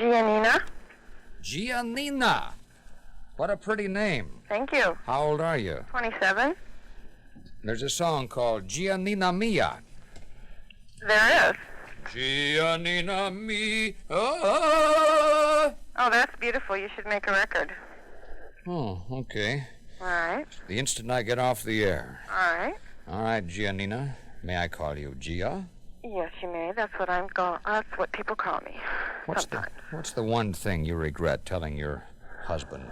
Giannina. Giannina. What a pretty name. Thank you. How old are you? 27. There's a song called Giannina Mia. There is. Giannina Mia. Oh, that's beautiful. You should make a record. Oh, okay. All right. The instant I get off the air. All right. All right, Giannina. May I call you Gia? Yes, you may. That's what That's what people call me. What's the one thing you regret telling your husband,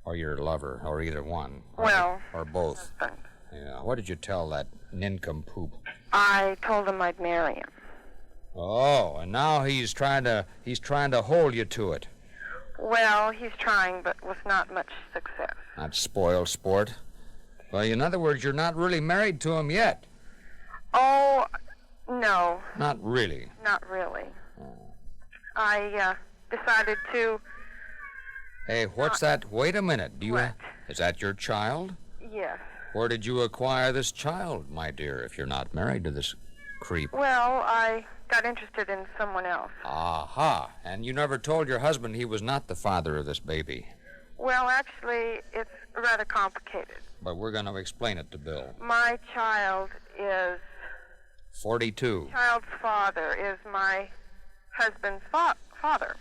or your lover, or either one? Or both. Husband. Yeah. What did you tell that nincompoop? I told him I'd marry him. Oh, and now he's trying to hold you to it. Well, he's trying, but with not much success. That spoiled sport. Well, in other words, you're not really married to him yet. Oh, no. Not really. Not really. Oh. I decided to... Hey, what's that? Wait a minute. What? Is that your child? Yes. Where did you acquire this child, my dear, if you're not married to this creep? Well, I got interested in someone else. Aha. And you never told your husband he was not the father of this baby. Well, actually, it's rather complicated. But we're going to explain it to Bill. My child is... 42. Child's father is my husband's father.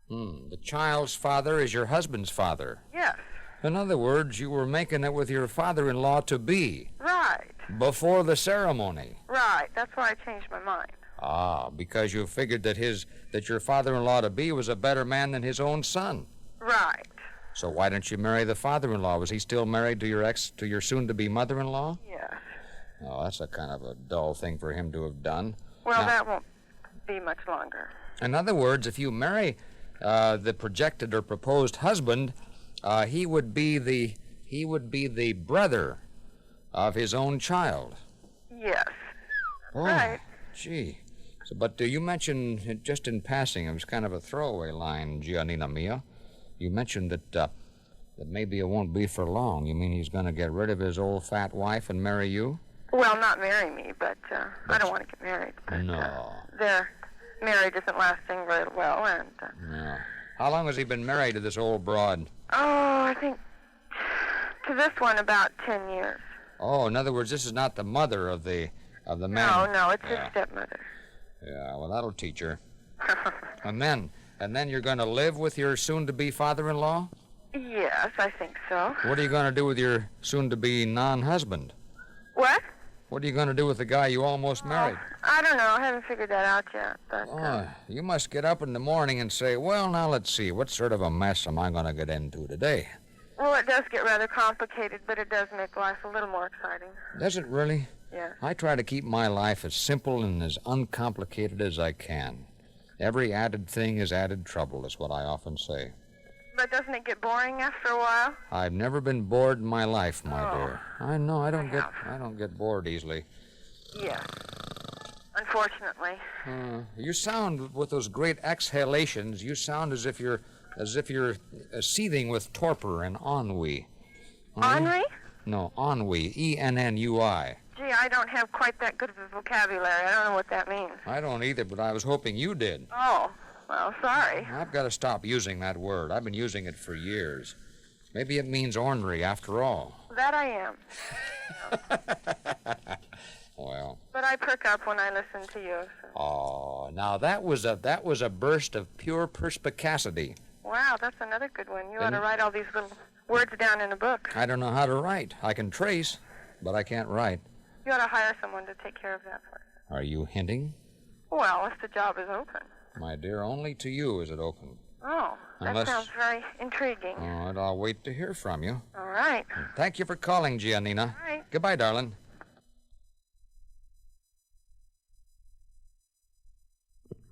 The child's father is your husband's father. Yes. In other words, you were making it with your father-in-law-to-be. Right. Before the ceremony. Right. That's why I changed my mind. Ah, because you figured that your father-in-law-to-be was a better man than his own son. Right. So why didn't you marry the father-in-law? Was he still married to your soon-to-be mother-in-law? Yes. Oh, that's a kind of a dull thing for him to have done. Well, now, that won't be much longer. In other words, if you marry the projected or proposed husband, he would be the brother of his own child. Yes. Oh, right. Gee. So, but you mentioned, just in passing, it was kind of a throwaway line, Giannina Mia. You mentioned that maybe it won't be for long. You mean he's going to get rid of his old fat wife and marry you? Well, not marry me, but I don't want to get married. But, no. Their marriage isn't lasting very well, and... No. How long has he been married to this old broad? Oh, I think to this one about 10 years. Oh, in other words, this is not the mother of the man. No, it's his stepmother. Yeah, well, that'll teach her. And then you're going to live with your soon-to-be father-in-law? Yes, I think so. What are you going to do with your soon-to-be non-husband? What? What are you going to do with the guy you almost married? I don't know. I haven't figured that out yet. But, you must get up in the morning and say, well, now let's see, what sort of a mess am I going to get into today? Well, it does get rather complicated, but it does make life a little more exciting. Does it really? Yeah. I try to keep my life as simple and as uncomplicated as I can. Every added thing is added trouble, is what I often say. But doesn't it get boring after a while? I've never been bored in my life, my dear. I know, I don't get bored easily. Yes. Unfortunately. You sound, with those great exhalations, you sound as if you're seething with torpor and ennui. Ennui? No, ennui. E-N-N-U-I. Gee, I don't have quite that good of a vocabulary. I don't know what that means. I don't either, but I was hoping you did. Oh, well, sorry. I've got to stop using that word. I've been using it for years. Maybe it means ornery after all. That I am. Well. But I perk up when I listen to you. So. Oh, now that was a burst of pure perspicacity. Wow, that's another good one. You ought to write all these little words down in a book. I don't know how to write. I can trace, but I can't write. You ought to hire someone to take care of that for you. Are you hinting? Well, if the job is open. My dear, only to you is it open. Oh, that sounds very intriguing. Oh, and I'll wait to hear from you. All right. Thank you for calling, Giannina. All right. Goodbye, darling.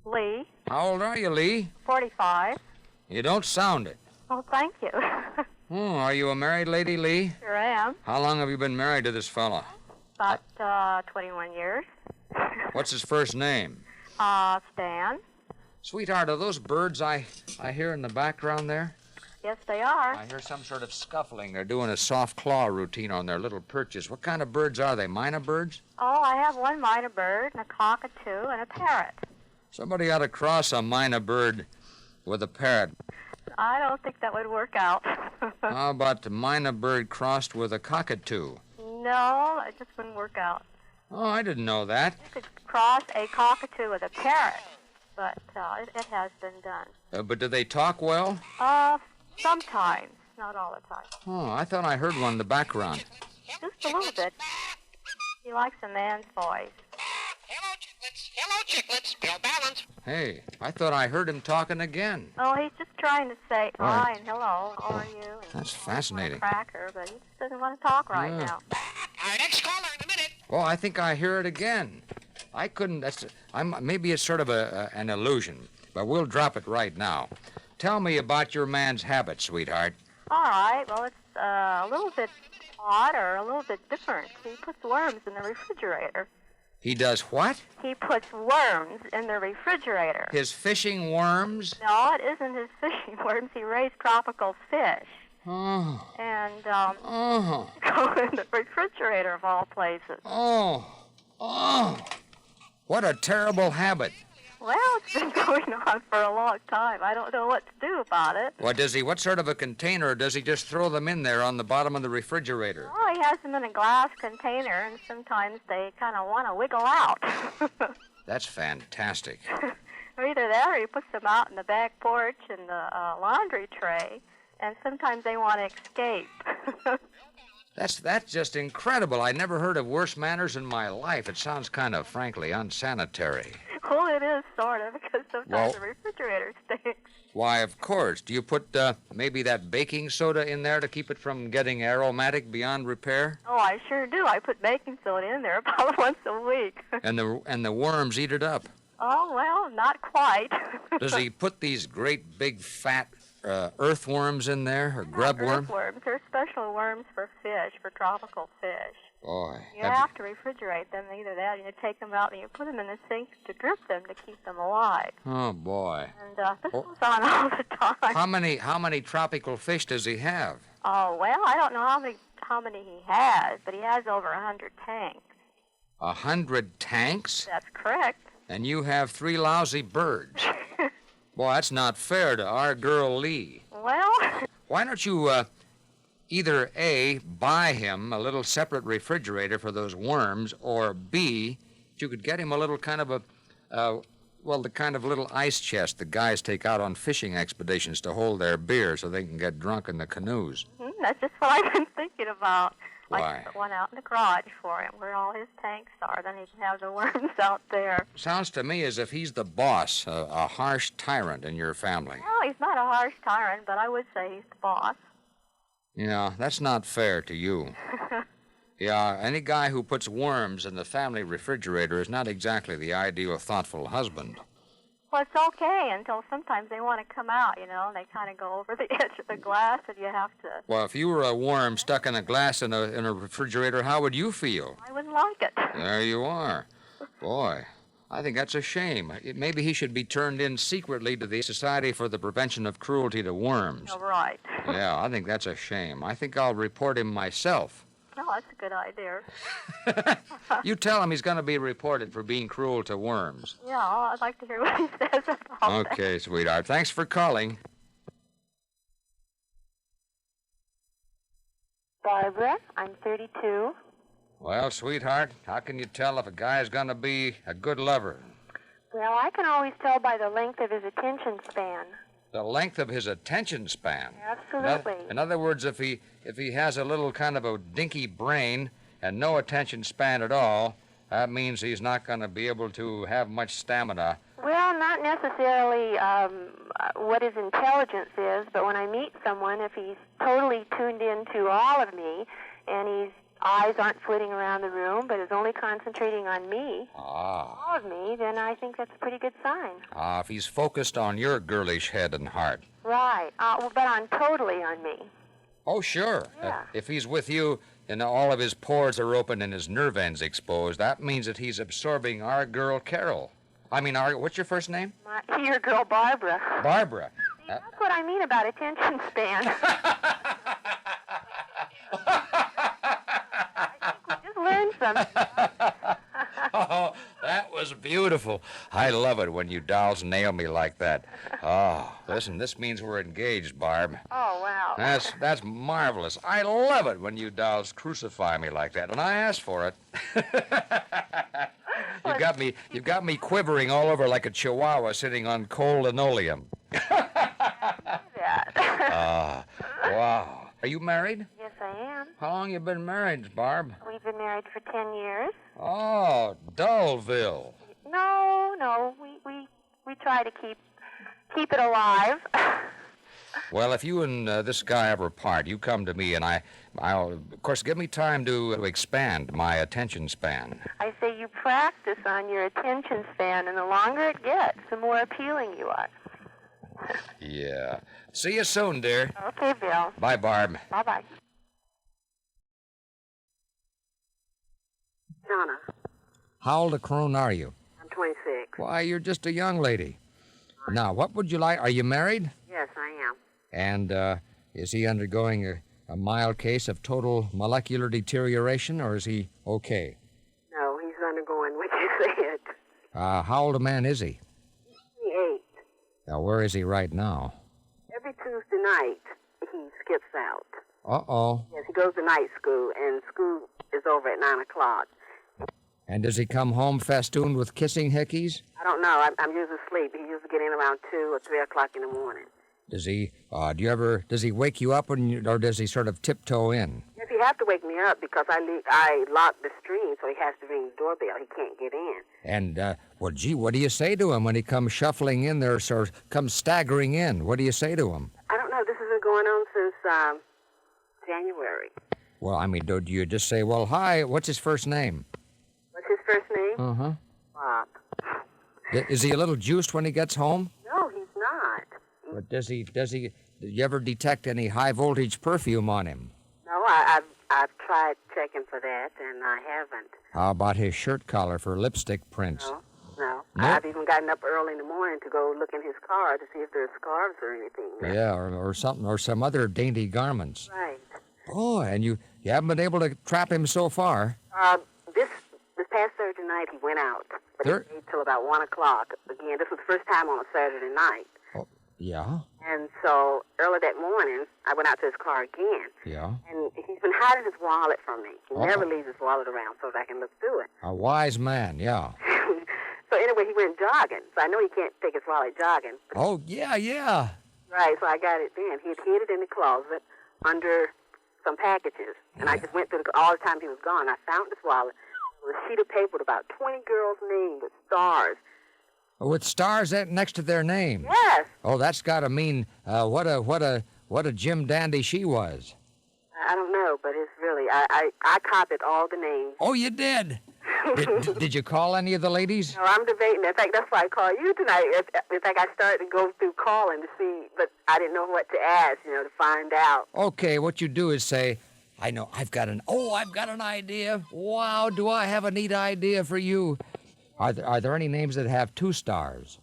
Lee. How old are you, Lee? 45. You don't sound it. Oh, thank you. Are you a married lady, Lee? Sure am. How long have you been married to this fella? About 21 years. What's his first name? Stan. Sweetheart, are those birds I hear in the background there? Yes, they are. I hear some sort of scuffling. They're doing a soft claw routine on their little perches. What kind of birds are they? Mynah birds? Oh, I have one mynah bird, and a cockatoo, and a parrot. Somebody ought to cross a mynah bird with a parrot. I don't think that would work out. How about the mynah bird crossed with a cockatoo? No, it just wouldn't work out. Oh, I didn't know that. You could cross a cockatoo with a parrot, but it has been done. But do they talk well? Sometimes, not all the time. Oh, I thought I heard one in the background. Just a little bit. He likes a man's voice. Hello, chicklets. Hello, chicklets. Bill Ballance. Hey, I thought I heard him talking again. Oh, he's just trying to say Right. hi and hello, how are you? And That's fascinating. Cracker, but he just doesn't want to talk right Yeah. now. Our next caller in a minute. Oh, I think I hear it again. I couldn't. Maybe it's sort of an illusion, but we'll drop it right now. Tell me about your man's habits, sweetheart. All right, well, it's a little bit odd or a little bit different. He puts worms in the refrigerator. He does what? He puts worms in the refrigerator. His fishing worms? No, it isn't his fishing worms. He raised tropical fish. Oh. And, Oh. go in the refrigerator of all places. Oh. Oh. What a terrible habit. Well, it's been going on for a long time. I don't know what to do about it. What sort of a container, or does he just throw them in there on the bottom of the refrigerator? Oh, he has them in a glass container, and sometimes they kind of want to wiggle out. That's fantastic. Or either that, or he puts them out in the back porch and the laundry tray, and sometimes they want to escape. That's just incredible. I never heard of worse manners in my life. It sounds kind of, frankly, unsanitary. Well, it is, sort of, because sometimes the refrigerator stinks. Why, of course. Do you put maybe that baking soda in there to keep it from getting aromatic beyond repair? Oh, I sure do. I put baking soda in there about once a week. And the worms eat it up. Oh, well, not quite. Does he put these great big fat earthworms in there, or grub worms? Earthworms. They're special worms for fish, for tropical fish. Boy. You have to refrigerate them, either that, or you take them out and you put them in the sink to drip them to keep them alive. Oh, boy. And this goes on all the time. How many tropical fish does he have? Oh, well, I don't know how many he has, but he has over 100 tanks. 100 tanks? That's correct. And you have 3 lousy birds. Boy, that's not fair to our girl Lee. Well, Why don't you either A, buy him a little separate refrigerator for those worms, or B, you could get him a little kind of the kind of little ice chest the guys take out on fishing expeditions to hold their beer so they can get drunk in the canoes. that's just what I've been thinking about. Why? I put one out in the garage for him where all his tanks are. Then he can have the worms out there. Sounds to me as if he's the boss, a harsh tyrant in your family. Well, he's not a harsh tyrant, but I would say he's the boss. Yeah, that's not fair to you. Yeah, any guy who puts worms in the family refrigerator is not exactly the ideal, thoughtful husband. Well, it's okay until sometimes they want to come out, and they kind of go over the edge of the glass, and you have to... Well, if you were a worm stuck in a glass in a refrigerator, how would you feel? I wouldn't like it. There you are. Boy, I think that's a shame. Maybe he should be turned in secretly to the Society for the Prevention of Cruelty to Worms. Oh, right. Yeah, I think that's a shame. I think I'll report him myself. No, that's a good idea. You tell him he's going to be reported for being cruel to worms. Yeah, I'd like to hear what he says about that. Okay, sweetheart. Thanks for calling. Barbara, I'm 32. Well, sweetheart, how can you tell if a guy's going to be a good lover? Well, I can always tell by the length of his attention span. The length of his attention span. Absolutely. In other words, if he has a little kind of a dinky brain and no attention span at all, that means he's not going to be able to have much stamina. Well, not necessarily what his intelligence is, but when I meet someone, if he's totally tuned into all of me and his eyes aren't flitting around the room but is only concentrating on me, all of me, then I think that's a pretty good sign. If he's focused on your girlish head and heart. Right, but on totally on me. Oh, sure. Yeah. If he's with you and all of his pores are open and his nerve ends exposed, that means that he's absorbing our girl Carol. What's your first name? Your girl, Barbara. Barbara. See, that's what I mean about attention span. Just learn something. Oh, that was was beautiful. I love it when you dolls nail me like that. Oh, listen, this means we're engaged, Barb. Oh, wow. That's marvelous. I love it when you dolls crucify me like that, and I asked for it. You've got me quivering all over like a chihuahua sitting on cold linoleum. Yeah. Wow. Are you married? Yes, I am. How long you been married, Barb? We've been married for 10 years. Oh, Dullville. No. We try to keep it alive. Well, if you and this guy ever part, you come to me, and I'll, of course, give me time to expand my attention span. I say you practice on your attention span, and the longer it gets, the more appealing you are. Yeah. See you soon, dear. Okay, Bill. Bye, Barb. Bye-bye. Donna, How old a crone are you? I'm 26. Why, you're just a young lady. Now, what would you like? Are you married? Yes, I am. And is he undergoing a mild case of total molecular deterioration, or is he okay? No, he's undergoing what you said. How old a man is he? 28. Now, where is he right now? Every Tuesday night, he skips out. Uh-oh. Yes, he goes to night school, and school is over at 9 o'clock. And does he come home festooned with kissing hickeys? I don't know. I'm usually asleep. He usually get in around 2 or 3 o'clock in the morning. Does he, does he wake you up, or does he sort of tiptoe in? Yes, he has to wake me up because I lock the stream, so he has to ring the doorbell. He can't get in. And, what do you say to him when he comes shuffling in there, or comes staggering in? What do you say to him? I don't know. This has been going on since January. Well, I mean, do you just say, well, hi, what's his first name? What's his first name? Uh-huh. Bob. Is he a little juiced when he gets home? No, he's not. But do you ever detect any high-voltage perfume on him? No, I've tried checking for that, and I haven't. How about his shirt collar for lipstick prints? No. No? I've even gotten up early in the morning to go look in his car to see if there's scarves or anything there. Yeah, or something, or some other dainty garments. Right. Oh, and you haven't been able to trap him so far. This past Thursday night, he went out, but he stayed till about 1 o'clock. Again, this was the first time on a Saturday night. Oh, yeah? And so early that morning, I went out to his car again. Yeah? And he's been hiding his wallet from me. He never leaves his wallet around so that I can look through it. A wise man, yeah. So anyway, he went jogging. So I know he can't take his wallet jogging. Oh, yeah. Right, so I got it then. He had hid it in the closet under some packages. And I just went through all the time he was gone. I found his wallet with a sheet of paper with about 20 girls' names with stars. With stars next to their name. Yes. Oh, that's got to mean what a Jim Dandy she was. I don't know, but it's really, I copied all the names. Oh, you did? Did you call any of the ladies? No, I'm debating. In fact, that's why I called you tonight. In fact, I started to go through calling to see, but I didn't know what to ask, to find out. Okay, what you do is say, I know, I've got an idea. Wow, do I have a neat idea for you. Are there any names that have 2 stars?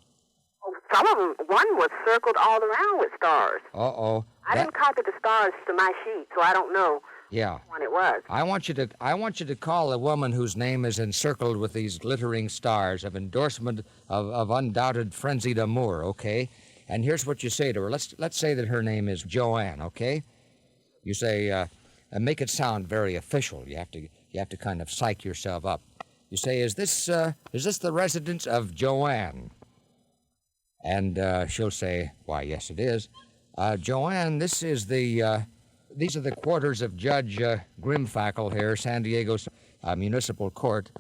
Oh, some of them, one was circled all around with stars. Uh-oh. I didn't copy the stars to my sheet, so I don't know which one it was. I want you to call a woman whose name is encircled with these glittering stars of endorsement of undoubted frenzied amour, okay? And here's what you say to her. Let's say that her name is Joanne, okay? You say, and make it sound very official. You have to kind of psych yourself up. You say, is this the residence of Joanne? And she'll say, why, yes, it is. Joanne, these are the quarters of Judge Grimfackle here, San Diego's Municipal Court,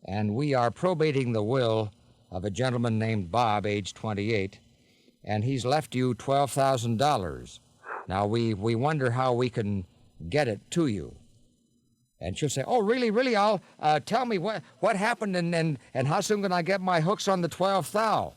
and we are probating the will of a gentleman named Bob, age 28, and he's left you $12,000. Now, we wonder how we can get it to you. And she'll say, oh, really, I'll tell me what happened and how soon can I get my hooks on the 12th thou?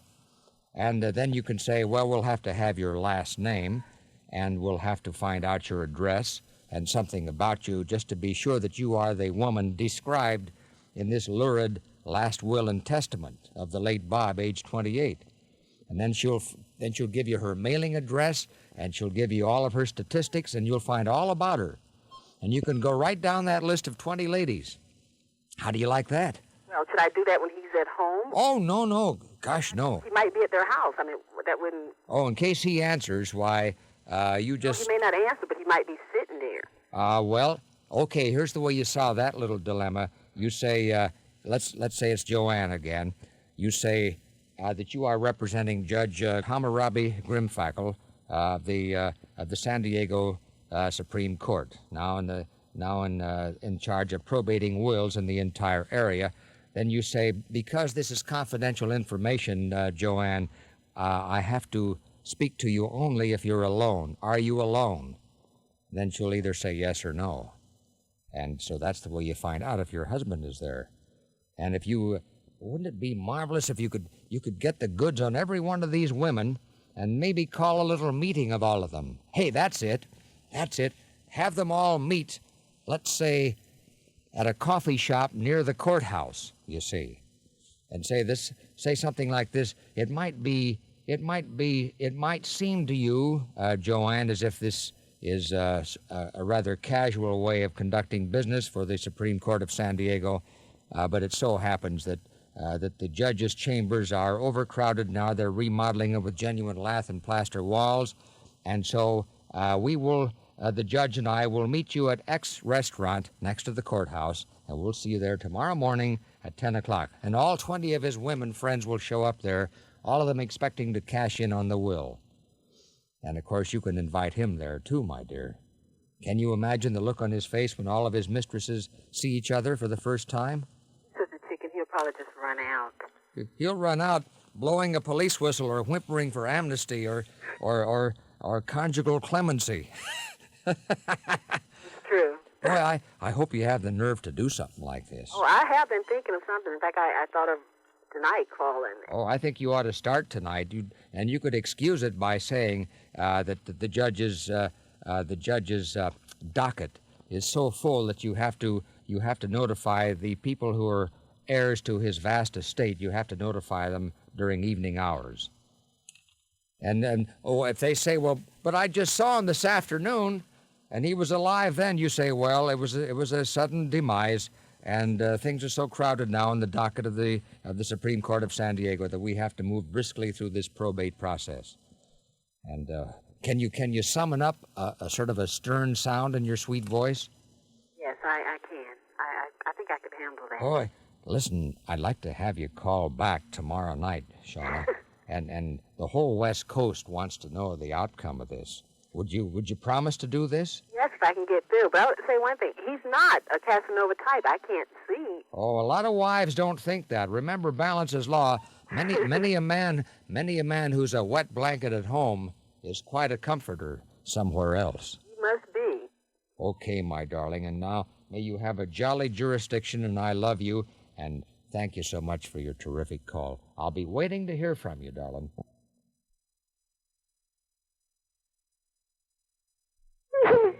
And then you can say, well, we'll have to have your last name, and we'll have to find out your address and something about you just to be sure that you are the woman described in this lurid last will and testament of the late Bob, age 28. And then she'll give you her mailing address, and she'll give you all of her statistics, and you'll find all about her. And you can go right down that list of 20 ladies. How do you like that? Well, should could I do that when he's at home? Oh, no. Gosh, no. He might be at their house. I mean, that wouldn't... Oh, in case he answers, why, you just... He may not answer, but he might be sitting there. Well, okay, here's the way you solve that little dilemma. You say, let's say it's Joanne again. You say that you are representing Judge Hammurabi Grimfackle of the San Diego Supreme Court, now in charge of probating wills in the entire area. Then you say, because this is confidential information, Joanne, I have to speak to you only if you're alone. Are you alone? Then she'll either say yes or no. And so that's the way you find out if your husband is there. And if you, wouldn't it be marvelous if you could get the goods on every one of these women and maybe call a little meeting of all of them? Hey, that's it. Have them all meet, let's say, at a coffee shop near the courthouse, you see. And say something like this. It might seem to you, Joanne, as if this is a rather casual way of conducting business for the Supreme Court of San Diego, but it so happens that the judges' chambers are overcrowded now. They're remodeling them with genuine lath and plaster walls, and so the judge and I will meet you at X restaurant next to the courthouse, and we'll see you there tomorrow morning at 10 o'clock. And all 20 of his women friends will show up there, all of them expecting to cash in on the will. And, of course, you can invite him there, too, my dear. Can you imagine the look on his face when all of his mistresses see each other for the first time? Says the chicken, he'll probably just run out. He'll run out blowing a police whistle or whimpering for amnesty or conjugal clemency. It's true. Boy, I hope you have the nerve to do something like this. Oh, I have been thinking of something. In fact, I thought of tonight calling. Oh, I think you ought to start tonight, and you could excuse it by saying that the judge's docket is so full that you have to notify the people who are heirs to his vast estate. You have to notify them during evening hours. And then, if they say, well, but I just saw him this afternoon, and he was alive then, you say, well, it was a sudden demise. And things are so crowded now in the docket of the Supreme Court of San Diego that we have to move briskly through this probate process. And can you summon up a sort of a stern sound in your sweet voice? Yes, I can. I think I could handle that. Boy, listen, I'd like to have you call back tomorrow night, Shauna. and the whole West Coast wants to know the outcome of this. Would you promise to do this? Yes, if I can get through. But I'll say one thing. He's not a Casanova type. I can't see. Oh, a lot of wives don't think that. Remember Balance's law. Many a man who's a wet blanket at home is quite a comforter somewhere else. He must be. Okay, my darling, and now may you have a jolly jurisdiction, and I love you, and thank you so much for your terrific call. I'll be waiting to hear from you, darling.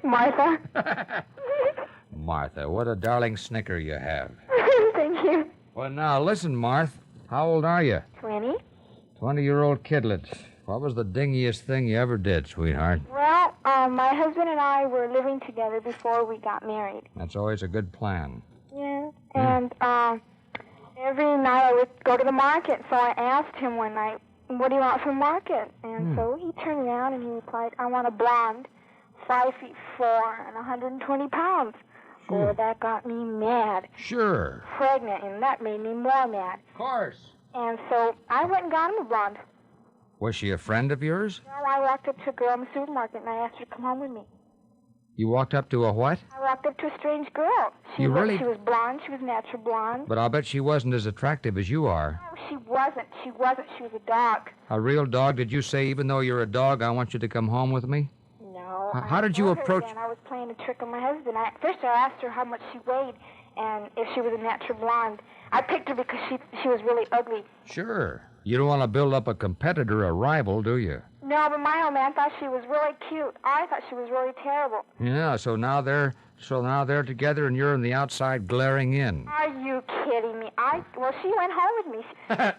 Martha. Martha, what a darling snicker you have. Thank you. Well, now, listen, Martha. How old are you? 20. 20-year-old kidlet. What was the dingiest thing you ever did, sweetheart? Well, my husband and I were living together before we got married. That's always a good plan. Yeah. And every night I would go to the market, so I asked him one night, what do you want from market? And so he turned around and he replied, I want a blonde, 5'4" and 120 pounds. Boy, that got me mad. Sure. Pregnant, and that made me more mad. Of course. And so I went and got him a blonde. Was she a friend of yours? Well, I walked up to a girl in the supermarket and I asked her to come home with me. You walked up to a what? I walked up to a strange girl. She was blonde. She was natural blonde. But I'll bet she wasn't as attractive as you are. No, she wasn't. She was a dog. A real dog? Did you say, even though you're a dog, I want you to come home with me? No. How did you approach... I was playing a trick on my husband. First I asked her how much she weighed and if she was a natural blonde. I picked her because she was really ugly. Sure. You don't want to build up a competitor, a rival, do you? No, but my old man thought she was really cute. I thought she was really terrible. Yeah, so now they're together and you're on the outside glaring in. Are you kidding me? Well, she went home with me. So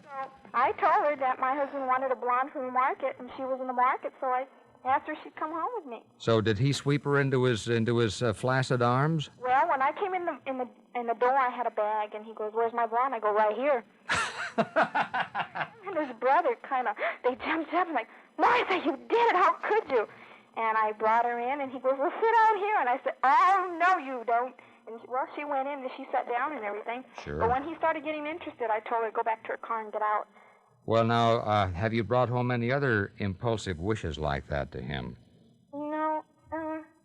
I told her that my husband wanted a blonde from the market, and she was in the market, so I asked her if she'd come home with me. So did he sweep her into his flaccid arms? Well, when I came in the door, I had a bag, and he goes, "Where's my blonde?" I go, "Right here." And his brother they jumped up and like, "Martha, you did it! How could you?" And I brought her in, and he goes, "Well, sit out here." And I said, "Oh, no, you don't." And she went in, and she sat down and everything. Sure. But when he started getting interested, I told her to go back to her car and get out. Well, now, have you brought home any other impulsive wishes like that to him? No.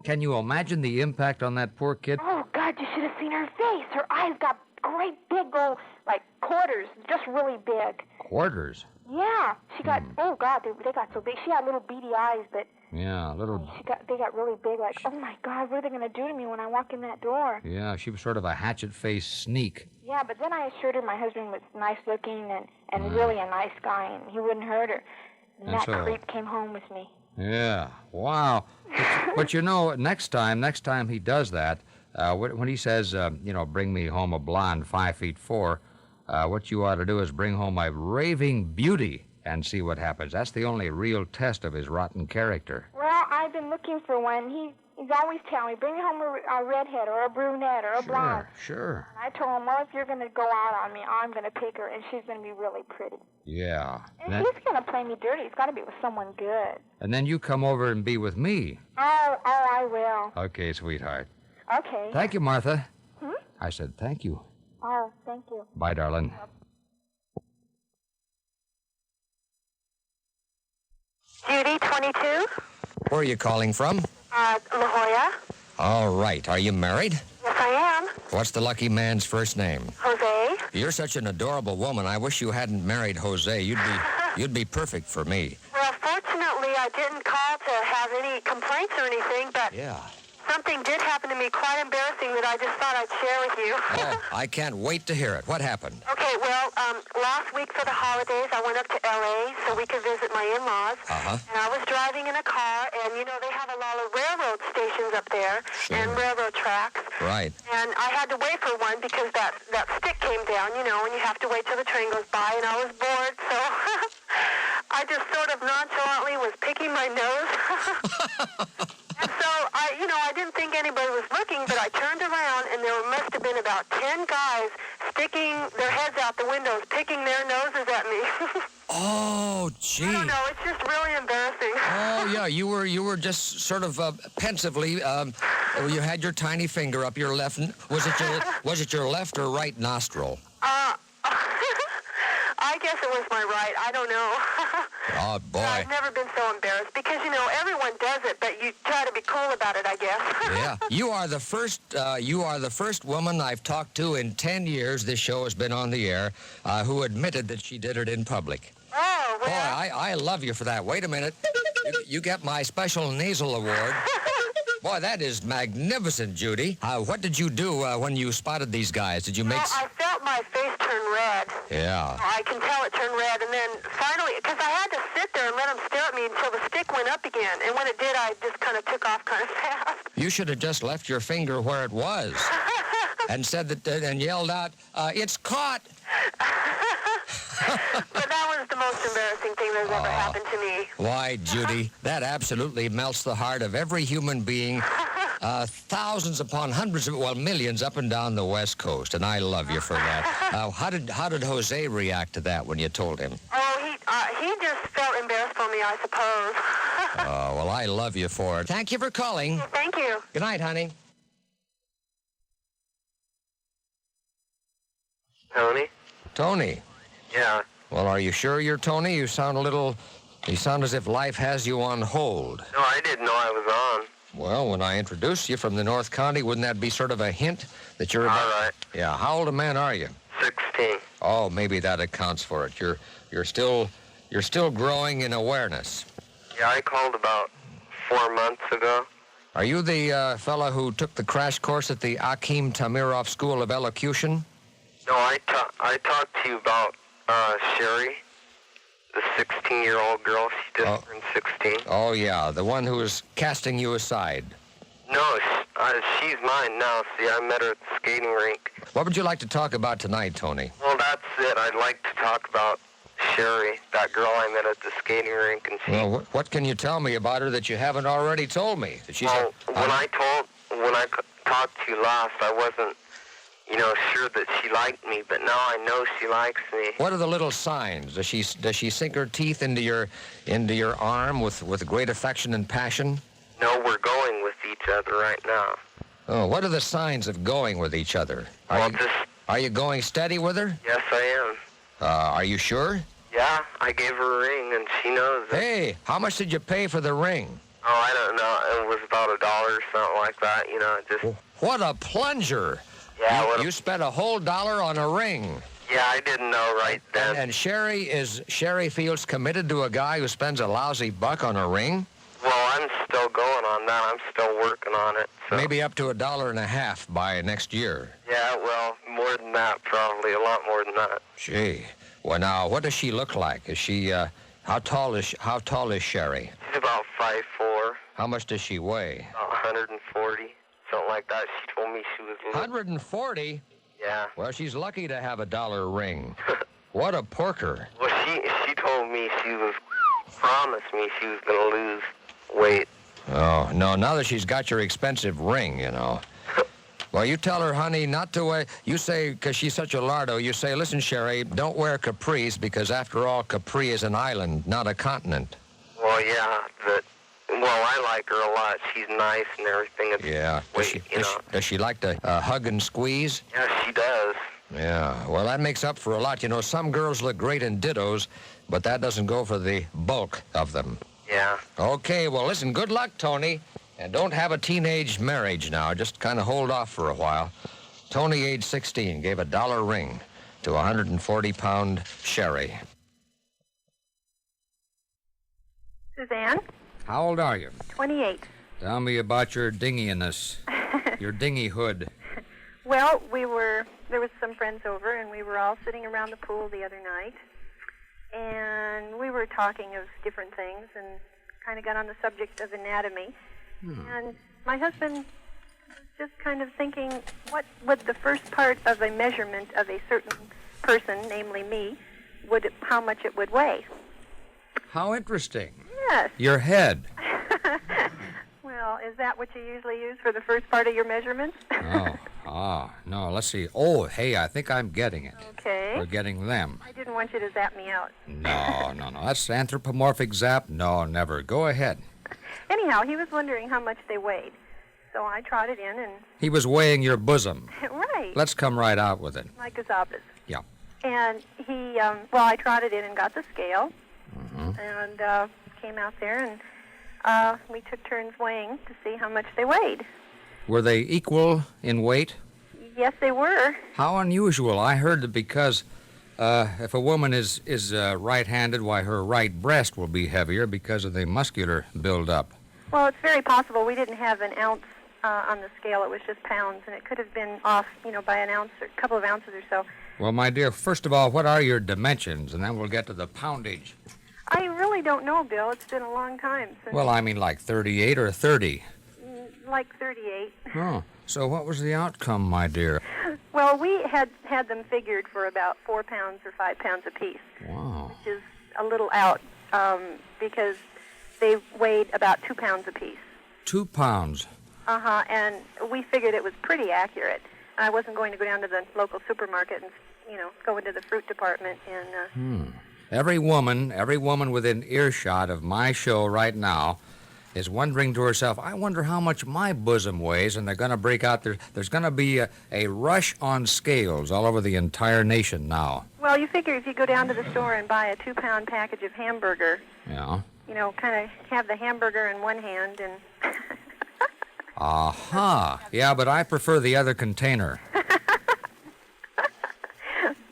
Can you imagine the impact on that poor kid? Oh, God, you should have seen her face. Her eyes got great big old, like, quarters, just really big. Quarters? Yeah. She got, oh, God, they got so big. She had little beady eyes, but... Yeah, little... They got really big, like, oh, my God, what are they going to do to me when I walk in that door? Yeah, she was sort of a hatchet-faced sneak. Yeah, but then I assured her my husband was nice-looking and really a nice guy, and he wouldn't hurt her. And that creep came home with me. Yeah, wow. But you know, next time he does that, when he says, bring me home a blonde 5'4", what you ought to do is bring home a raving beauty and see what happens. That's the only real test of his rotten character. Well, I've been looking for one. He's always telling me, bring me home a redhead or a brunette or a blonde. Sure. And I told him, well, if you're going to go out on me, I'm going to pick her, and she's going to be really pretty. Yeah. And he's going to play me dirty. He's got to be with someone good. And then you come over and be with me. Oh, I will. Okay, sweetheart. Okay. Thank you, Martha. Hmm? I said thank you. Oh, thank you. Bye, darling. Judy, 22. Where are you calling from? La Jolla. All right. Are you married? Yes, I am. What's the lucky man's first name? Jose. You're such an adorable woman. I wish you hadn't married Jose. You'd be perfect for me. Well, fortunately, I didn't call to have any complaints or anything, but Yeah. something did happen to me quite embarrassing that I just thought I'd share with you. Oh, I can't wait to hear it. What happened? Okay, well, last week for the holidays, I went up to L.A. so we could visit my in-laws. Uh-huh. And I was driving in a car, and, they have a lot of railroad stations up there and railroad tracks. Right. And I had to wait for one because that stick came down, and you have to wait till the train goes by, and I was bored, so I just sort of nonchalantly was picking my nose. And so, I didn't think anybody was looking, but I turned around, and there must have been about 10 guys sticking their heads out the windows, picking their noses at me. Oh, gee. I don't know, it's just really embarrassing. Oh, yeah, you were just sort of pensively, you had your tiny finger up your left, was it your left or right nostril? I guess it was my right. I don't know. Oh, boy. I've never been so embarrassed because, everyone does it, but you try to be cool about it, I guess. Yeah. You are the first woman I've talked to in 10 years this show has been on the air who admitted that she did it in public. Oh, well. Boy, I love you for that. Wait a minute. You get my special nasal award. Boy, that is magnificent, Judy. What did you do when you spotted these guys? Did you make... Well, I felt my face turn red. Yeah. I can tell it turned red, and then finally, because I had to sit there and let them stare at me until the stick went up again, and when it did, I just kind of took off kind of fast. You should have just left your finger where it was and said that, and yelled out, it's caught. But that was the most embarrassing thing that's ever happened to me. Why, Judy, that absolutely melts the heart of every human being, thousands upon hundreds of, millions up and down the West Coast, and I love you for that. How did Jose react to that when you told him? Oh, he just felt embarrassed for me, I suppose. Oh, well, I love you for it. Thank you for calling. Thank you. Good night, honey. Tony? Tony. Yeah. Well, are you sure you're Tony? You sound as if life has you on hold. No, I didn't know I was on. Well, when I introduced you from the North County, wouldn't that be sort of a hint that you're about... All right. Yeah, how old a man are you? 16. Oh, maybe that accounts for it. You're still growing in awareness. Yeah, I called about 4 months ago. Are you the fella who took the crash course at the Akim Tamirov School of Elocution? No, I talked to you about Sherry, the 16-year-old girl. She just turned 16. Oh, yeah, the one who was casting you aside. No, she's mine now. See, I met her at the skating rink. What would you like to talk about tonight, Tony? Well, that's it. I'd like to talk about Sherry, that girl I met at the skating rink, and she. Well, what can you tell me about her that you haven't already told me? That she's Well, when I talked to you last, I wasn't, sure that she liked me, but now I know she likes me. What are the little signs? Does she sink her teeth into your arm with great affection and passion? No, we're going with each other right now. Oh, what are the signs of going with each other? Are you going steady with her? Yes, I am. Are you sure? Yeah, I gave her a ring, and she knows it. Hey, how much did you pay for the ring? Oh, I don't know. It was about $1 or something like that, just... What a plunger! Yeah, you spent a whole $1 on a ring. Yeah, I didn't know right then. And Sherry feels committed to a guy who spends a lousy $1 on a ring? Well, I'm still going on that. I'm still working on it. So. Maybe up to $1.50 by next year. Yeah, well, more than that, probably. A lot more than that. Gee. Well, now, what does she look like? Is she, how tall is Sherry? She's about 5'4". How much does she weigh? About 140, something like that. She told me she was... 140? Yeah. Well, she's lucky to have a $1 ring. What a porker. Well, she told me promised me she was going to lose weight. Oh, no, now that she's got your expensive ring, Well, you tell her, honey, not to wear... You say, because she's such a lardo, you say, listen, Sherry, don't wear capris because, after all, Capri is an island, not a continent. Well, yeah, I like her a lot. She's nice and everything. Yeah. Does she like to hug and squeeze? Yeah, she does. Yeah. Well, that makes up for a lot. Some girls look great in dittos, but that doesn't go for the bulk of them. Yeah. Okay, well, listen, good luck, Tony. And don't have a teenage marriage now. Just kind of hold off for a while. Tony, age 16, gave a $1 ring to a 140-pound Sherry. Suzanne? How old are you? 28. Tell me about your dinginess, your dingyhood. Well, there was some friends over, and we were all sitting around the pool the other night, and we were talking of different things and kind of got on the subject of anatomy. And my husband was just kind of thinking, what would the first part of a measurement of a certain person, namely me, how much it would weigh. How interesting. Yes. Your head. Well, is that what you usually use for the first part of your measurements? No, let's see. Oh, hey, I think I'm getting it. Okay. We're getting them. I didn't want you to zap me out. No. That's anthropomorphic zap. No, never. Go ahead. Anyhow, he was wondering how much they weighed. So I trotted in and... He was weighing your bosom. Right. Let's come right out with it. Like Gazabas. Yeah. And he, I trotted in and got the scale. And came out there and we took turns weighing to see how much they weighed. Were they equal in weight? Yes, they were. How unusual. I heard that because if a woman is right-handed, why her right breast will be heavier because of the muscular build-up. Well, it's very possible. We didn't have an ounce on the scale. It was just pounds, and it could have been off, by an ounce or a couple of ounces or so. Well, my dear, first of all, what are your dimensions? And then we'll get to the poundage. I really don't know, Bill. It's been a long time since... Well, I mean like 38 or 30? Like 38. Oh, so what was the outcome, my dear? Well, we had them figured for about 4 pounds or 5 pounds apiece. Wow. Which is a little out because they weighed about 2 pounds apiece. 2 pounds? And we figured it was pretty accurate. I wasn't going to go down to the local supermarket and, go into the fruit department and... Every woman within earshot of my show right now is wondering to herself, I wonder how much my bosom weighs, and they're going to break out. There's going to be a rush on scales all over the entire nation now. Well, you figure if you go down to the store and buy a 2-pound package of hamburger, yeah, kind of have the hamburger in one hand and... Yeah, but I prefer the other container.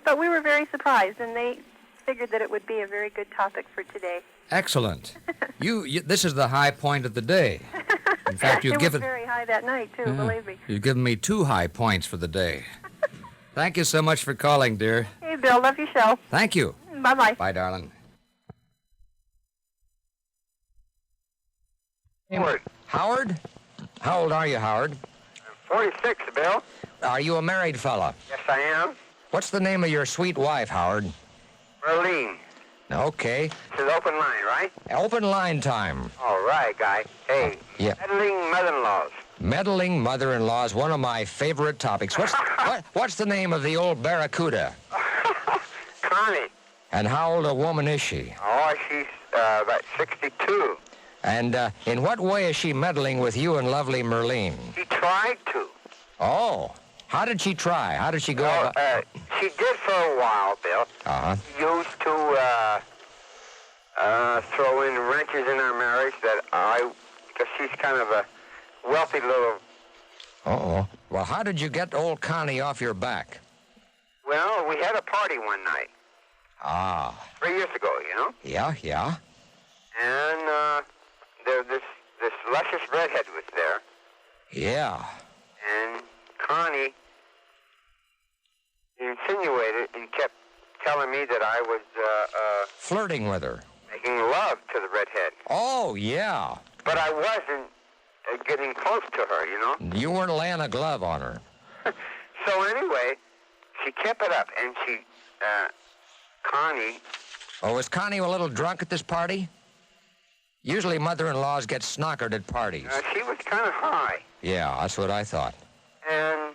But we were very surprised, and they figured that it would be a very good topic for today. Excellent. This is the high point of the day. In fact, it was very high that night, too, believe me. You've given me 2 high points for the day. Thank you so much for calling, dear. Hey, Bill, love your show. Thank you. Bye-bye. Bye, darling. Howard? How old are you, Howard? I'm 46, Bill. Are you a married fella? Yes, I am. What's the name of your sweet wife, Howard? Marlene. Okay. This is open line, right? Open line time. All right, guy. Hey, Yeah. meddling mother-in-laws. Meddling mother-in-law is one of my favorite topics. What's the name of the old barracuda? Connie. And how old a woman is she? Oh, she's about 62. And in what way is she meddling with you and lovely Merlene? She tried to. Oh, how did she try? How did she go Well, about? she did for a while, Bill. Uh-huh. She used to throw in wrenches in our marriage because she's kind of a wealthy little... Uh-oh. Well, how did you get old Connie off your back? Well, we had a party one night. Ah. 3 years ago, you know? Yeah. And this luscious redhead was there. Yeah. And Connie insinuated and kept telling me that I was Flirting with her. making love to the redhead. Oh, yeah. But I wasn't getting close to her, you know? You weren't laying a glove on her. So anyway, she kept it up, and Connie... Oh, was Connie a little drunk at this party? Usually mother-in-laws get snockered at parties. she was kind of high. Yeah, that's what I thought. And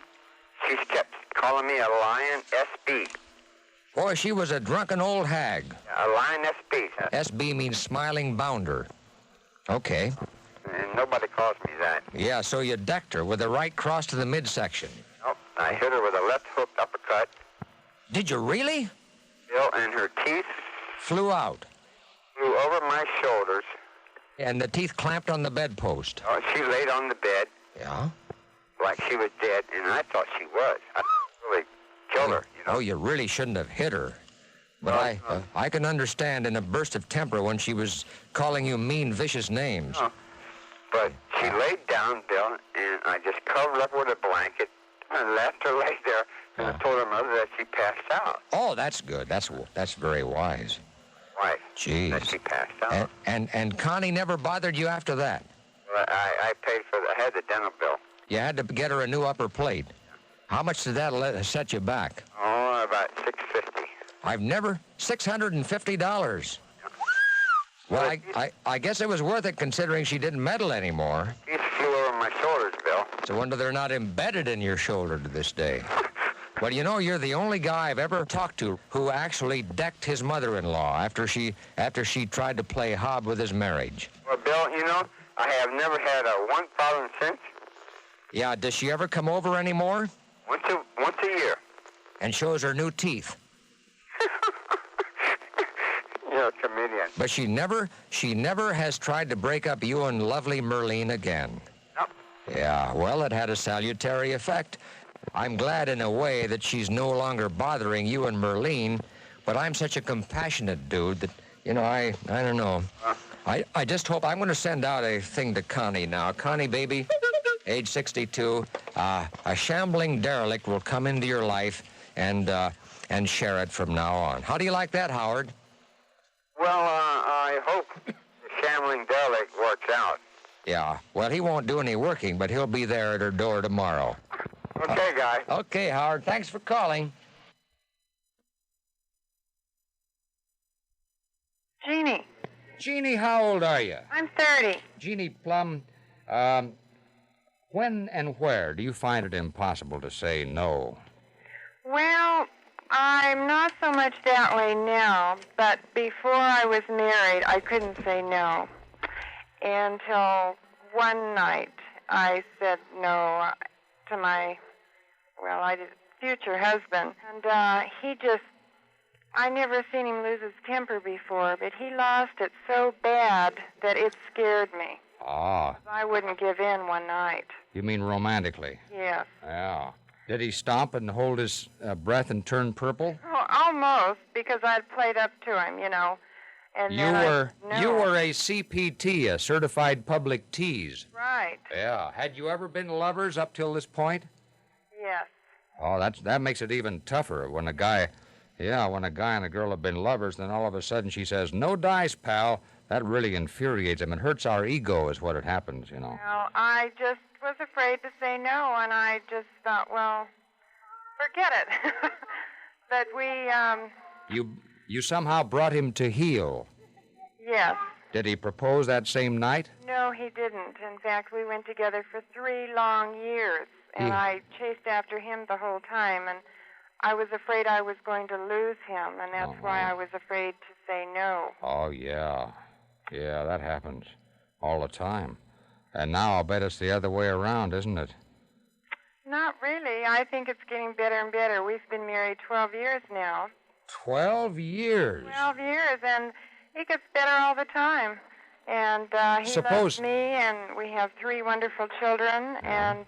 she kept calling me a lion SB. Boy, she was a drunken old hag. A lion SB. SB means smiling bounder. Okay. And nobody calls me that. Yeah, so you decked her with the right cross to the midsection. Nope. I hit her with a left hook uppercut. Did you really? Bill, and her teeth Flew out. flew over my shoulders. And the teeth clamped on the bedpost. Oh, she laid on the bed Yeah? like she was dead, and I thought she was. I really killed her, you know. Oh, you really shouldn't have hit her. But I can understand in a burst of temper when she was calling you mean, vicious names. Oh. But she laid down, Bill, and I just covered up with a blanket and left her lay there. And I told her mother that she passed out. Oh, that's good. That's very wise. Why? Jeez. That she passed out. And Connie never bothered you after that? Well, I paid for I had the dental bill. You had to get her a new upper plate. How much did that set you back? Oh, about $650. I've never... $650. Well, I guess it was worth it considering she didn't meddle anymore. These flew over my shoulders, Bill. It's a wonder they're not embedded in your shoulder to this day. Well, you know, you're the only guy I've ever talked to who actually decked his mother-in-law after she tried to play hob with his marriage. Well, Bill, you know, I have never had one problem since. Yeah, does she ever come over anymore? Once a year. And shows her new teeth. You're a comedian. But she never has tried to break up you and lovely Merlene again. Nope. Yeah, well, it had a salutary effect. I'm glad in a way that she's no longer bothering you and Merlene, but I'm such a compassionate dude that, you know, I don't know. I just hope I'm going to send out a thing to Connie now. Connie, baby, age 62, a shambling derelict will come into your life and share it from now on. How do you like that, Howard? Well, I hope the shambling derelict works out. Yeah, well, he won't do any working, but he'll be there at her door tomorrow. Okay, guy. Okay, Howard, thanks for calling. Jeannie, Jeannie, how old are you? I'm 30. Jeannie Plum, when and where do you find it impossible to say no? Well, I'm not so much that way now, but before I was married, I couldn't say no. Until one night, I said no to my, future husband. And I never seen him lose his temper before, but he lost it so bad that it scared me. Ah. I wouldn't give in one night. You mean romantically? Yes. Yeah. Did he stomp and hold his breath and turn purple? Oh, almost, because I'd played up to him, you know. And You were a CPT, a certified public tease. Right. Yeah. Had you ever been lovers up till this point? Yes. Oh, that makes it even tougher when a guy and a girl have been lovers, then all of a sudden she says, "No dice, pal." That really infuriates him. It hurts our ego is what it happens, you know. Well, I just was afraid to say no, and I just thought, well, forget it. But You somehow brought him to heel. Yes. Did he propose that same night? No, he didn't. In fact, we went together for 3 long years, and I chased after him the whole time, and I was afraid I was going to lose him, and that's why I was afraid to say no. Oh, yeah. Yeah, that happens all the time. And now I'll bet it's the other way around, isn't it? Not really. I think it's getting better and better. We've been married 12 years now. 12 years? 12 years, and it gets better all the time. And he loves me, and we have 3 wonderful children, and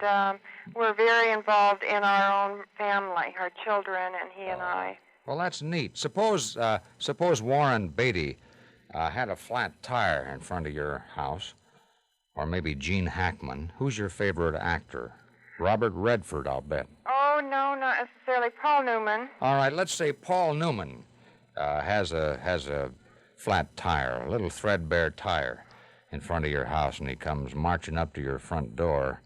we're very involved in our own family, our children, and he and I. Well, that's neat. Suppose Warren Beatty had a flat tire in front of your house, or maybe Gene Hackman. Who's your favorite actor? Robert Redford, I'll bet. Oh, no, not necessarily. Paul Newman. All right, let's say Paul Newman has a flat tire, a little threadbare tire in front of your house, and he comes marching up to your front door,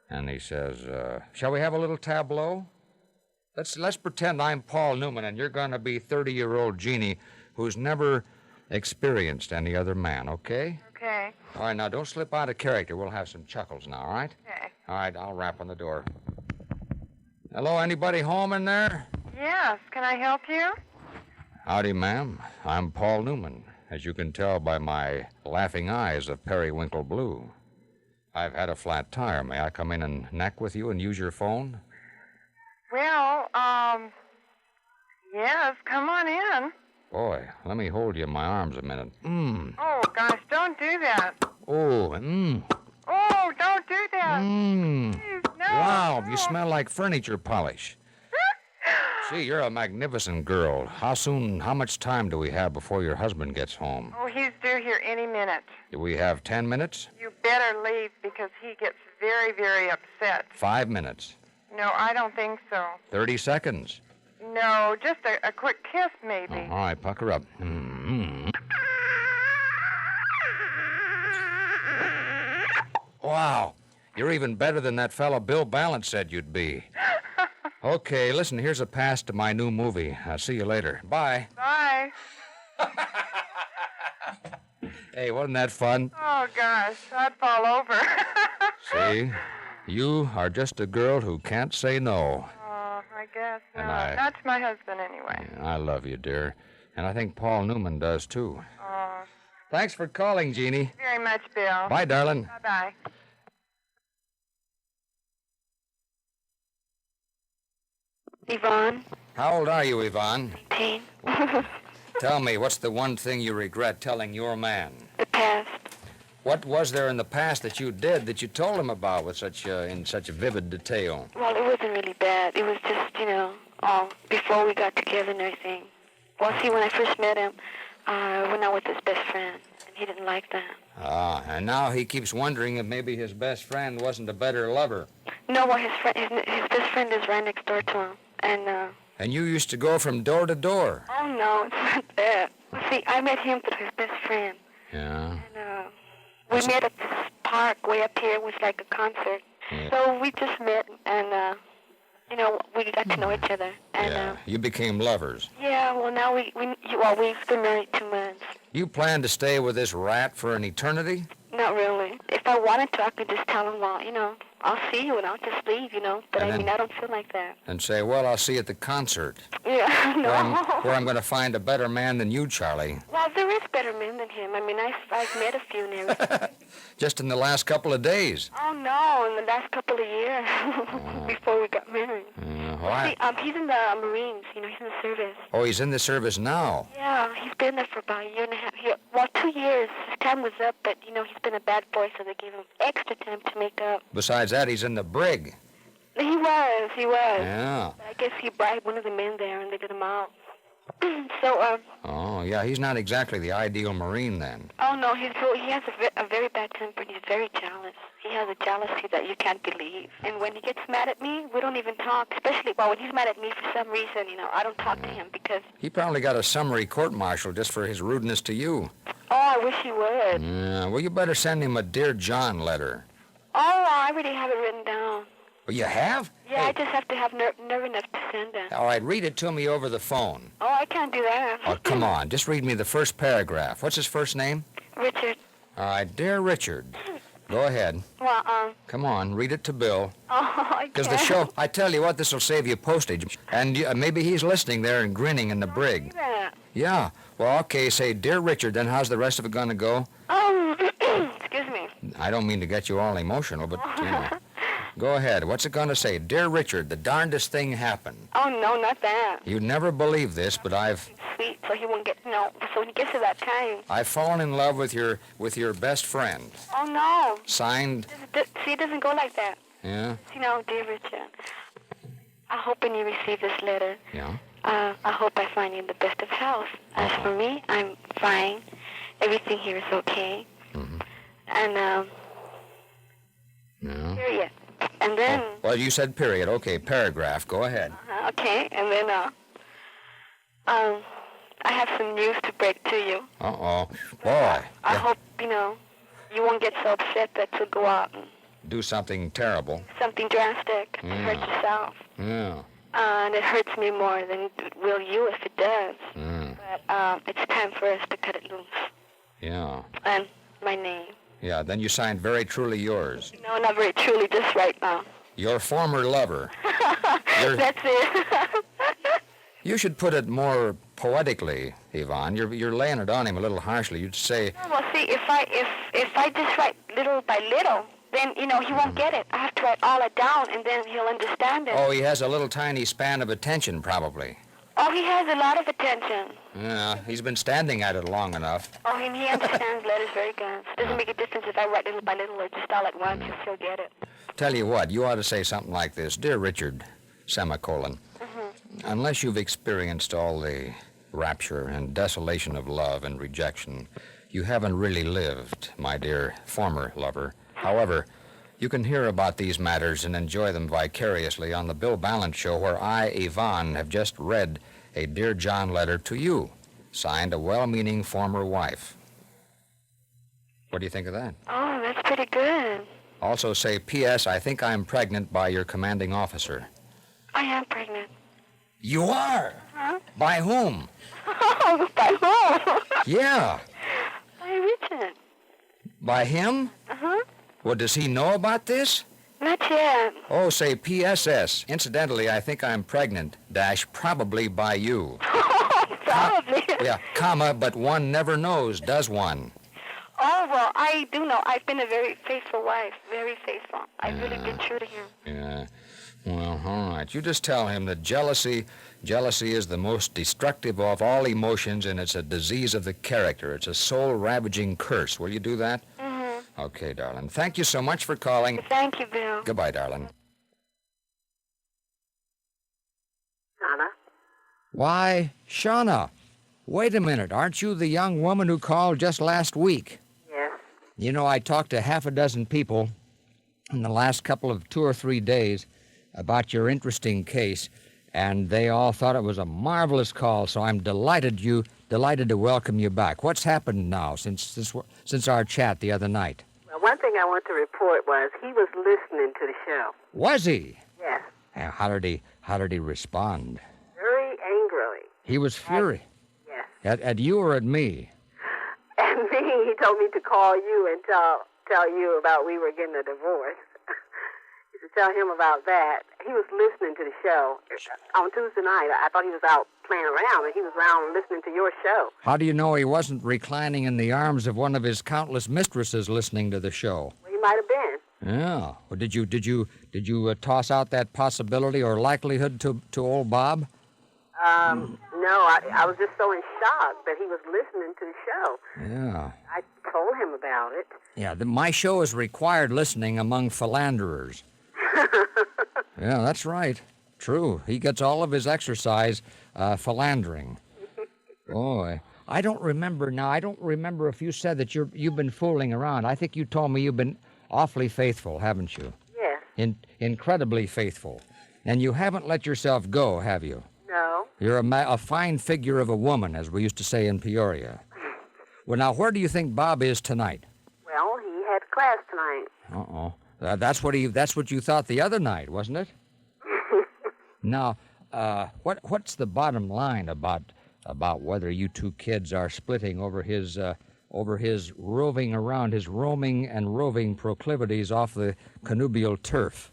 and he says, shall we have a little tableau? Let's pretend I'm Paul Newman, and you're going to be 30-year-old Jeannie who's never experienced any other man, okay? Okay. All right, now don't slip out of character. We'll have some chuckles now, all right? Okay. All right, I'll rap on the door. Hello, anybody home in there? Yes, can I help you? Howdy, ma'am. I'm Paul Newman, as you can tell by my laughing eyes of periwinkle blue. I've had a flat tire. May I come in and neck with you and use your phone? Well, yes, come on in. Boy, let me hold you in my arms a minute. Oh, gosh, don't do that. Oh, Oh, don't do that. Please, no. Wow, no. you smell like furniture polish. Gee, you're a magnificent girl. How much time do we have before your husband gets home? Oh, he's due here any minute. Do we have 10 minutes? You better leave because he gets very, very upset. 5 minutes? No, I don't think so. 30 seconds? No, just a quick kiss, maybe. Oh, all right, pucker up. Wow, you're even better than that fellow Bill Ballance said you'd be. Okay, listen, here's a pass to my new movie. I'll see you later. Bye. Bye. Hey, wasn't that fun? Oh, gosh, I'd fall over. See? You are just a girl who can't say no. Oh, I guess. No, And not to my husband, anyway. I love you, dear. And I think Paul Newman does, too. Oh, Thanks for calling, Jeannie. very much, Bill. Bye, darling. Bye-bye. Yvonne, How old are you, Yvonne? 18. Tell me, what's the one thing you regret telling your man? The past. What was there in the past that you did that you told him about with in such vivid detail? Well, it wasn't really bad. It was just, before we got together and everything. Well, see, when I first met him, I went out with his best friend, and he didn't like that. Ah, and now he keeps wondering if maybe his best friend wasn't a better lover. No, well, his best friend is right next door to him, And you used to go from door to door. Oh, no, it's not that. Well, see, I met him through his best friend. Yeah. And, we met at this park way up here. It was like a concert. Yeah. So we just met, and, we got to know each other. And, Yeah, you became lovers. Yeah, well, now we've been married 2 months. You plan to stay with this rat for an eternity? Not really. If I wanted to, I could just tell him, well, I'll see you and I'll just leave, But And then- I don't feel like that. And say, well, I'll see you at the concert. Yeah, no. Where I'm going to find a better man than you, Charlie. Well, there is better men than him. I mean, I've met a few and everything. Just in the last couple of days. Oh, no, in the last couple of years before we got married. Why? See, he's in the Marines, he's in the service. Oh, he's in the service now. Yeah, he's been there for about a year and a half. 2 years. His time was up, but, he's been a bad boy, so they gave him extra time to make up. Besides that, he's in the brig. He was. Yeah. I guess he bribed one of the men there, and they got him out. So, Oh, yeah, he's not exactly the ideal Marine then. Oh, no, he has a very bad temper, and he's very jealous. He has a jealousy that you can't believe. And when he gets mad at me, we don't even talk, especially, when he's mad at me for some reason, I don't talk to him because... He probably got a summary court-martial just for his rudeness to you. Oh, I wish he would. Yeah, well, you better send him a Dear John letter. Oh, I already have it written down. Well, you have? Yeah, Hey. I just have to have nerve enough to send it. All right, read it to me over the phone. Oh, I can't do that. Oh, come on. Just read me the first paragraph. What's his first name? Richard. All right, dear Richard. Go ahead. Well, Come on, read it to Bill. I Because can't. the show, I tell you what, this will save you postage. And maybe he's listening there and grinning in the brig. Do that. Yeah. Well, okay, say, dear Richard, then how's the rest of it going to go? Excuse me. I don't mean to get you all emotional, but, you know. Go ahead. What's it going to say? Dear Richard, the darndest thing happened. Oh, no, not that. You'd never believe this, but I've Sweet, so he won't get, so when he gets to that time. I've fallen in love with your best friend. Oh, no. Signed, See, it doesn't go like that. yeah, Dear Richard, I hope when you receive this letter, yeah. I hope I find you in the best of health. As for me, I'm fine. Everything here is okay. Mhm. And, Yeah. period. And then, Well, you said period. Okay, paragraph. Go ahead. okay, and then, I have some news to break to you. Uh-oh. Boy. I Yeah. hope, you won't get so upset that you'll go out and Do something terrible. something drastic to hurt yourself. Yeah. And it hurts me more than it will you if it does. Mm. But it's time for us to cut it loose. Yeah. And my name. Yeah, then you signed very truly yours. No, not very truly, just right now. Your former lover. That's it. You should put it more poetically, Yvonne. You're laying it on him a little harshly. You'd say, Well, see, if I just write little by little, then, he won't get it. I have to write all it down, and then he'll understand it. oh, he has a little tiny span of attention, probably. Oh, he has a lot of attention. Yeah, he's been standing at it long enough. Oh, and he understands letters very good. It doesn't make a difference if I write little by little or just all at once. He'll get it. Tell you what, you ought to say something like this. Dear Richard, semicolon, unless you've experienced all the rapture and desolation of love and rejection, you haven't really lived, my dear former lover. However, you can hear about these matters and enjoy them vicariously on the Bill Ballance Show, where I, Yvonne, have just read a Dear John letter to you, signed a well-meaning former wife. What do you think of that? Oh, that's pretty good. Also say, P.S., I think I'm pregnant by your commanding officer. I am pregnant. You are? Huh? By whom? Oh, by whom? Yeah. By Richard. By him? Uh-huh. Well, does he know about this? Not yet. Oh, say P.S.S. Incidentally, I think I'm pregnant, probably by you. Probably. Yeah, comma, but one never knows, does one? Oh, well, I do know. I've been a very faithful wife. Very faithful. I've really been true to him. Yeah. Well, all right. You just tell him that jealousy is the most destructive of all emotions, and it's a disease of the character. It's a soul-ravaging curse. Will you do that? Mm-hmm. Okay, darling. Thank you so much for calling. Thank you, Bill. Goodbye, darling. Donna? Why, Shauna, wait a minute. Aren't you the young woman who called just last week? Yes. You know, I talked to half a dozen people in the last couple of 2 or 3 days about your interesting case, and they all thought it was a marvelous call, so I'm delighted to welcome you back. What's happened now since our chat the other night? Well, one thing I want to report was he was listening to the show. Was he? Yes. And how did he respond? Very angrily. He was furious. Yes. At you or at me? And me, he told me to call you and tell you about we were getting a divorce. To tell him about that. He was listening to the show. On Tuesday night, I thought he was out playing around, and he was around listening to your show. How do you know he wasn't reclining in the arms of one of his countless mistresses listening to the show? Well, he might have been. Yeah. Well, did you toss out that possibility or likelihood to old Bob? No, I was just so in shock that he was listening to the show. Yeah. I told him about it. Yeah, my show is required listening among philanderers. Yeah, that's right. True. He gets all of his exercise philandering. Boy, I don't remember if you said that you've been fooling around. I think you told me you've been awfully faithful, haven't you? Yes. Incredibly faithful. And you haven't let yourself go, have you? No. You're a fine figure of a woman, as we used to say in Peoria. Well, now, where do you think Bob is tonight? Well, he had class tonight. Uh-oh. That's what you thought the other night, wasn't it? Now, what's the bottom line about whether you two kids are splitting over his roaming and roving proclivities off the connubial turf?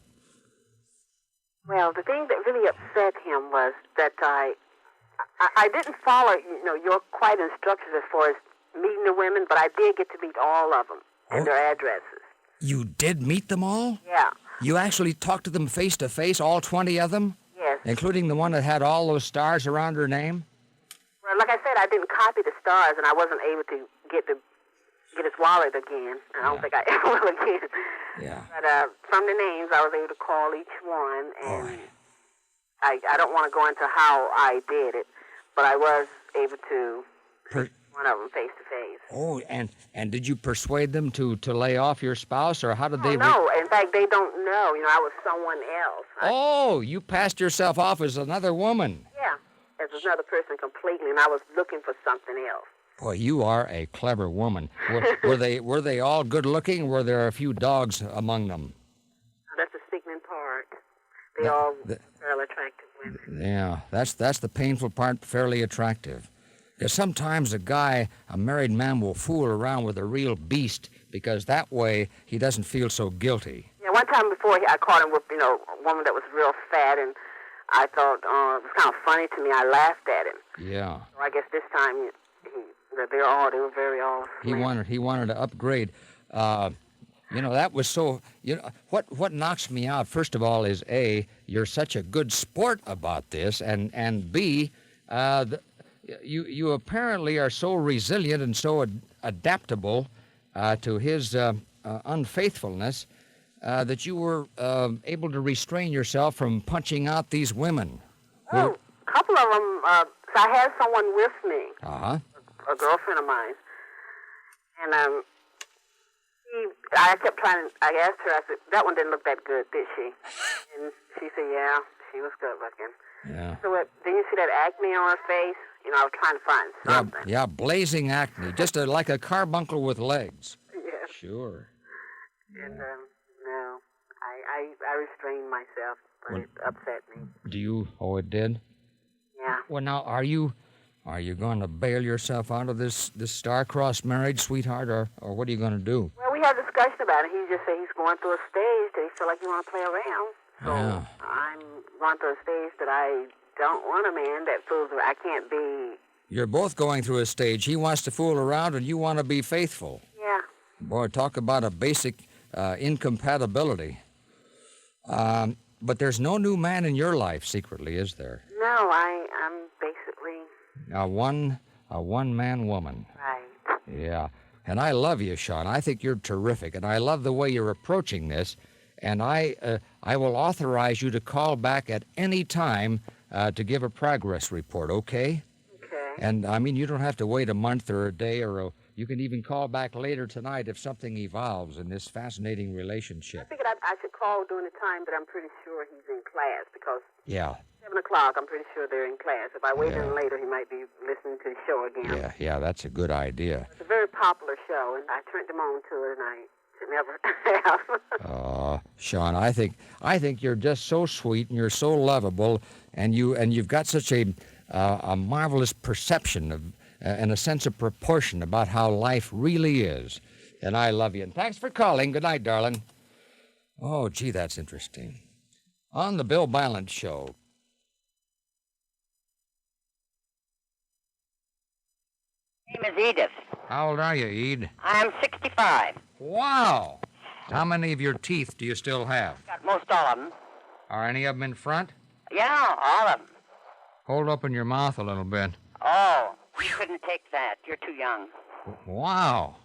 Well, the thing that really upset him was that I didn't follow, your quiet instructions as far as meeting the women, but I did get to meet all of them and their addresses. You did meet them all? Yeah. You actually talked to them face to face, all 20 of them? Yes. Including the one that had all those stars around her name? Well, like I said, I didn't copy the stars, and I wasn't able to get his wallet again. I don't think I ever will again. Yeah. But from the names, I was able to call each one, and I don't want to go into how I did it, but I was able to meet one of them face to face. Oh, and did you persuade them to lay off your spouse, or how did they? No, in fact, they don't know. I was someone else. You passed yourself off as another woman. Yeah, as another person completely, and I was looking for something else. Boy, you are a clever woman. Were they all good looking? Or were there a few dogs among them? That's the sickening part. They all fairly attractive women. Yeah, that's the painful part. Fairly attractive. Because sometimes a married man, will fool around with a real beast because that way he doesn't feel so guilty. Yeah, one time before I caught him with a woman that was real fat, and I thought it was kind of funny to me. I laughed at him. Yeah. So I guess this time they were very all. He wanted to upgrade. That was so. What knocks me out first of all is A, you're such a good sport about this, and B, you apparently are so resilient and so adaptable to his unfaithfulness that you were able to restrain yourself from punching out these women. Oh, a couple of them. I had someone with me. Uh-huh. A girlfriend of mine, and I kept trying. I asked her. I said, "That one didn't look that good, did she?" And she said, "Yeah, she was good looking." Yeah. So did you see that acne on her face? I was trying to find something. Yeah, blazing acne, just like a carbuncle with legs. Yes. Sure. And no, I restrained myself, but it upset me. Do you? Oh, it did. Yeah. Well, now, are you going to bail yourself out of this star-crossed marriage, sweetheart, or what are you going to do? Well, we had a discussion about it. He just said he's going through a stage that he feel like he want to play around. So I'm going through a stage that I don't want a man that fools around. I can't be. You're both going through a stage. He wants to fool around, and you want to be faithful. Yeah. Boy, talk about a basic incompatibility. But there's no new man in your life, secretly, is there? No, I'm basically a one-man woman. Right. Yeah. And I love you, Sean. I think you're terrific, and I love the way you're approaching this. And I will authorize you to call back at any time to give a progress report, okay? Okay. And, you don't have to wait a month or a day you can even call back later tonight if something evolves in this fascinating relationship. I figured I should call during the time that I'm pretty sure he's in class because 7 o'clock, I'm pretty sure they're in class. If I wait in later, he might be listening to the show again. Yeah, that's a good idea. It's a very popular show, and I turned him on to it, and I should never have. Sean, I think you're just so sweet and you're so lovable, and you've got such a marvelous perception of and a sense of proportion about how life really is. And I love you. And thanks for calling. Good night, darling. Oh, gee, that's interesting. On the Bill Ballance Show. My name is Edith. How old are you, Ed? I'm 65. Wow. How many of your teeth do you still have? Got most all of them. Are any of them in front? Yeah, all of them. Hold open your mouth a little bit. Oh, you couldn't take that. You're too young. Wow.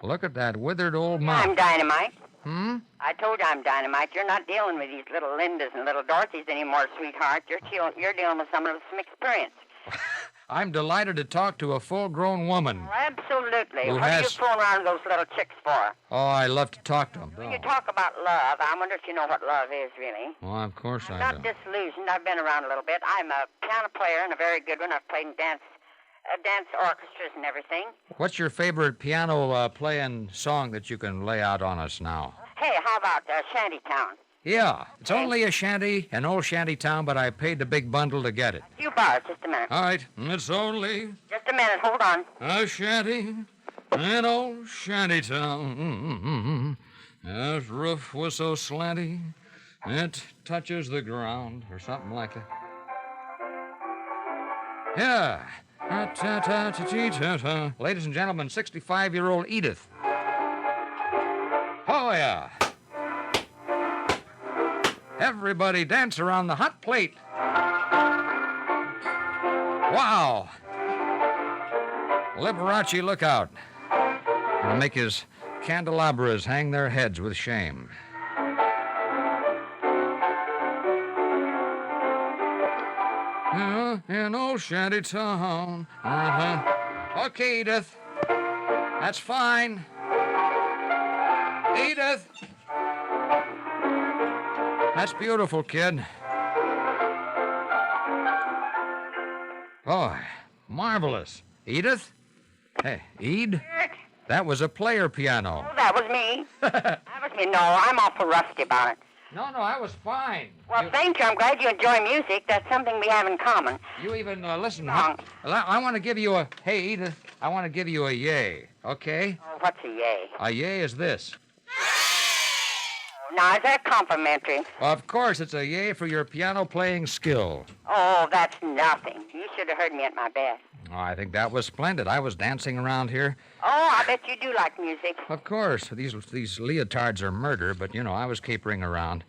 Look at that withered old mouth. I'm dynamite. I told you I'm dynamite. You're not dealing with these little Lindas and little Dorothys anymore, sweetheart. You're dealing with someone with some experience. I'm delighted to talk to a full-grown woman. Oh, absolutely. What are you fooling around with those little chicks for? Oh, I love to talk to them. When you talk about love, I wonder if you know what love is, really. Well, of course I do. I'm not disillusioned. I've been around a little bit. I'm a piano player and a very good one. I've played in dance orchestras and everything. What's your favorite piano playing song that you can lay out on us now? Hey, Hey, how about Shantytown? Yeah, it's only a shanty, an old shanty town, but I paid the big bundle to get it. You borrow just a minute. All right, it's only Just a minute, hold on. a shanty, an old shanty town. His roof was so slanty, it touches the ground, or something like that. Yeah. Ladies and gentlemen, 65-year-old Edith. Oh, yeah. Everybody dance around the hot plate. Wow. Liberace, look out. Gonna make his candelabras hang their heads with shame. In old shanty town. Okay, Edith. That's fine. Edith. That's beautiful, kid. Boy, marvelous. Edith? Hey, Ede? That was a player piano. Oh, that was me. That was me. No, I'm awful rusty about it. No, I was fine. Well, thank you. I'm glad you enjoy music. That's something we have in common. You even, listen, I want to give you a, hey, Edith, I want to give you a yay, okay? Oh, what's a yay? A yay is this. Now, is that complimentary? Of course, it's a yay for your piano playing skill. Oh, that's nothing. You should have heard me at my best. Oh, I think that was splendid. I was dancing around here. Oh, I bet you do like music. Of course. These leotards are murder, but, I was capering around.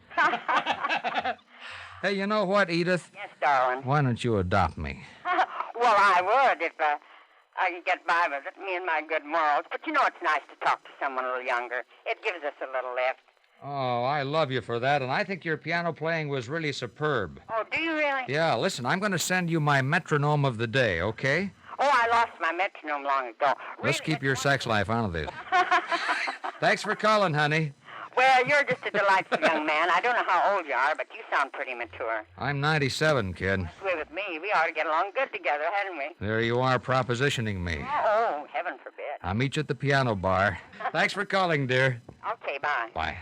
Hey, you know what, Edith? Yes, darling. Why don't you adopt me? Well, I would if I could get by with it, me and my good morals. But it's nice to talk to someone a little younger. It gives us a little lift. Oh, I love you for that, and I think your piano playing was really superb. Oh, do you really? Yeah, listen, I'm going to send you my metronome of the day, okay? Oh, I lost my metronome long ago. Let's keep your sex life out of this. Thanks for calling, honey. Well, you're just a delightful young man. I don't know how old you are, but you sound pretty mature. I'm 97, kid. Swear with me, we ought to get along good together, hadn't we? There you are, propositioning me. Oh, heaven forbid. I'll meet you at the piano bar. Thanks for calling, dear. Okay, bye. Bye.